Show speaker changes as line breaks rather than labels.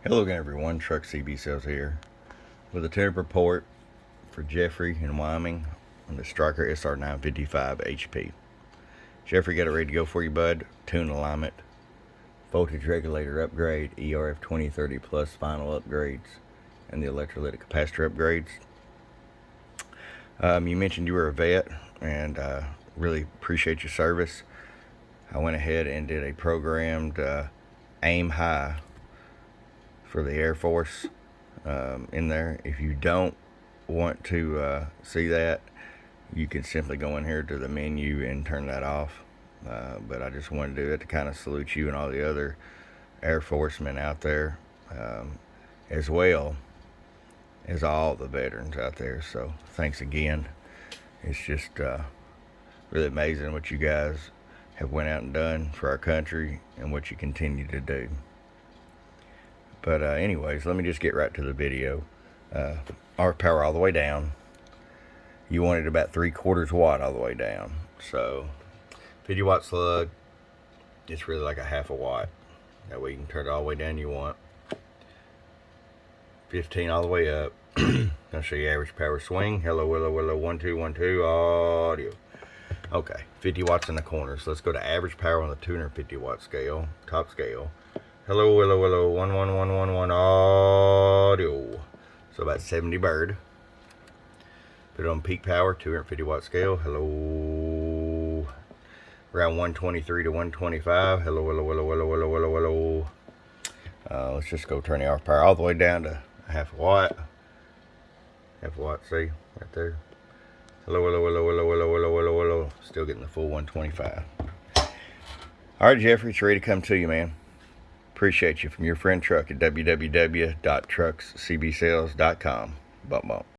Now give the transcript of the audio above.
Hello again everyone, Truck CB Sales here with a tune report for Jeffrey in Wyoming on the Stryker SR-955HP. Jeffrey, got it ready to go for you, bud. Tune alignment, voltage regulator upgrade, ERF 2030 plus final upgrades, and the electrolytic capacitor upgrades. You mentioned you were a vet, and really appreciate your service. I went ahead and did a programmed aim high for the Air Force in there. If you don't want to see that, you can simply go in here to the menu and turn that off. But I just wanted to do it to kind of salute you and all the other Air Forcemen out there, as well as all the veterans out there. So thanks again. It's just really amazing what you guys have went out and done for our country and what you continue to do. But anyways, let me just get right to the video. RF power all the way down. You wanted about 3/4 watt all the way down. So 50 watt slug, it's really like a half a watt. That way you can turn it all the way down you want. 15 all the way up. I'll show you average power swing. Hello, willow, willow, 1 2 1 2 audio. Okay, 50 watts in the corner. So let's go to average power on the 250 watt scale, top scale. Hello, willow, willow, 1 1 1 1 1 audio. So about 70 bird. Put it on peak power, 250 watt scale. Hello. Around 123 to 125. Hello, willow, willow, willow, willow, willow, willow. Let's just go turn the RF power all the way down to a half a watt. Half a watt, see? Right there. Hello, willow, willow, willow, willow, willow, willow, willow. Still getting the full 125. Alright, Jeffrey, it's ready to come to you, man. Appreciate you. From your friend Truck at www.truckscbsales.com. Bump, bump.